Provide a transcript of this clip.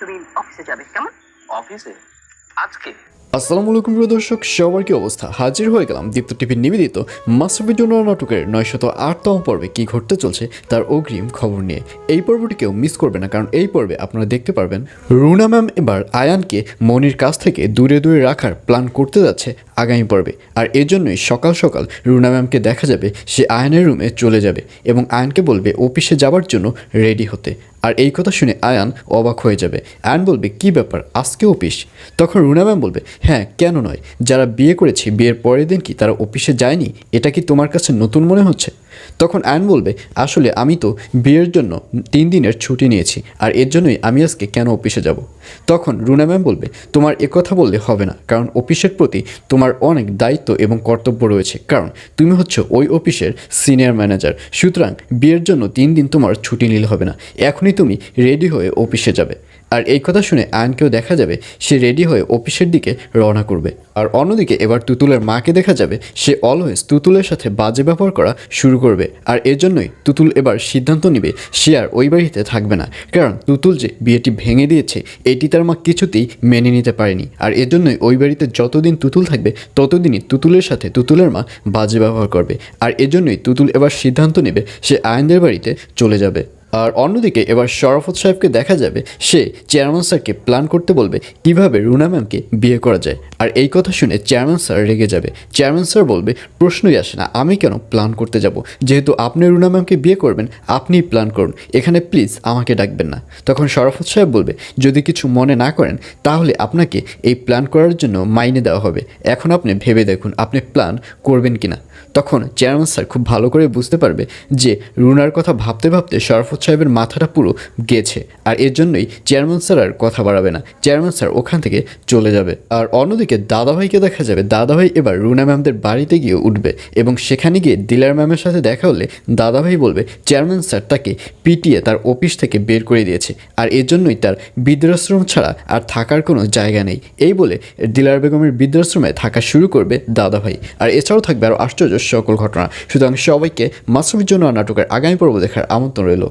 তুমি অফিসে যাবে, কেমন? অফিসে আজকে? আসসালামু আলাইকুম প্রিয় দর্শক, সবার কি অবস্থা? হাজির হয়ে গেলাম দীপ্ত টিভির নিবেদিত মাশরাফের জন্য নাটকের 908তম পর্বে কী ঘটতে চলছে তার অগ্রিম খবর নিয়ে। এই পর্বটি কেউ মিস করবে না, কারণ এই পর্বে আপনারা দেখতে পারবেন রুনা ম্যাম এবার আয়ানকে মনির কাছ থেকে দূরে দূরে রাখার প্ল্যান করতে যাচ্ছে আগামী পর্বে। আর এজন্যই সকাল সকাল রুনা ম্যামকে দেখা যাবে সে আয়ানের রুমে চলে যাবে এবং আয়ানকে বলবে অফিসে যাওয়ার জন্য রেডি হতে। আর এই কথা শুনে আয়ান অবাক হয়ে যাবে। আয়ান বলবে, কী ব্যাপার, আজকে অফিস? তখন রুনা ম্যাম বলবে, হ্যাঁ কেন নয়, যারা বিয়ে করেছে বিয়ের পরের দিন কি তারা অফিসে যায়নি? এটা কি তোমার কাছে নতুন মনে হচ্ছে? তখন আয়ান বলবে, আসলে আমি তো বিয়ের জন্য 3 দিনের ছুটি নিয়েছি, আর এর জন্যই আমি আজকে কেন অফিসে যাব। তখন রুনা ম্যাম বলবে, তোমার কথা বললে হবে না, কারণ অফিসের প্রতি তোমার অনেক দায়িত্ব এবং কর্তব্য রয়েছে, কারণ তুমি হচ্ছে ওই অফিসের সিনিয়র ম্যানেজার। সুতরাং বিয়ের জন্য 3 দিন তোমার ছুটি নিলে হবে না, এখনই তুমি রেডি হয়ে অফিসে যাবে। আর এই কথা শুনে আয়ানকেও দেখা যাবে সে রেডি হয়ে অফিসের দিকে রওনা করবে। আর অন্যদিকে এবার তুতুলের মাকে দেখা যাবে সে অলওয়েজ তুতুলের সাথে বাজে ব্যবহার করা শুরু করবে। আর এর জন্যই তুতুল এবার সিদ্ধান্ত নেবে সে আর ওই বাড়িতে থাকবে না, কারণ তুতুল যে বিয়েটি ভেঙে দিয়েছে এটি তার মা কিছুতেই মেনে নিতে পারেনি। আর এর জন্যই ওই বাড়িতে যতদিন তুতুল থাকবে ততদিনই তুতুলের সাথে তুতুলের মা বাজে ব্যবহার করবে। আর এজন্যই তুতুল এবার সিদ্ধান্ত নেবে সে আয়ানদের বাড়িতে চলে যাবে। আর অন্যদিকে এবার শরাফত সাহেবকে দেখা যাবে সে চেয়ারম্যান স্যারকে প্ল্যান করতে বলবে কিভাবে রুনা ম্যামকে বিয়ে করা যায়। আর এই কথা শুনে চেয়ারম্যান স্যার রেগে যাবে। চেয়ারম্যান স্যার বলবে, প্রশ্নই আসে না, আমি কেন প্ল্যান করতে যাব? যেহেতু আপনি রুনা ম্যামকে বিয়ে করবেন আপনিই প্ল্যান করুন, এখানে প্লিজ আমাকে ডাকবেন না। তখন শরাফত সাহেব বলবে, যদি কিছু মনে না করেন তাহলে আপনাকে এই প্ল্যান করার জন্য মাইনে দেওয়া হবে, এখন আপনি ভেবে দেখুন আপনি প্ল্যান করবেন কিনা। তখন চেয়ারম্যান স্যার খুব ভালো করে বুঝতে পারবে যে রুনার কথা ভাবতে ভাবতে শরাফত সাহেবের মাথাটা পুরো গেছে। আর এর জন্যই চেয়ারম্যান স্যার আর কথা বাড়াবে না, চেয়ারম্যান স্যার ওখান থেকে চলে যাবে। আর অন্যদিকে দাদাভাইকে দেখা যাবে দাদাভাই এবার রুনা ম্যামদের বাড়িতে গিয়ে উঠবে এবং সেখানে গিয়ে দিলার ম্যামের সাথে দেখা হলে দাদাভাই বলবে চেয়ারম্যান স্যার তাকে পিটিয়ে তার অফিস থেকে বের করে দিয়েছে, আর এর জন্যই তার বৃদ্ধাশ্রম ছাড়া আর থাকার কোনো জায়গা নেই। এই বলে দিলার বেগমের বৃদ্ধাশ্রমে থাকা শুরু করবে দাদাভাই। আর এছাড়াও থাকবে আরও আশ্চর্য সকল ঘটনা। সুতরাং সবাইকে মাশরাফের জন্য নাটকের আগামী পর্ব দেখার আমন্ত্রণ রইল।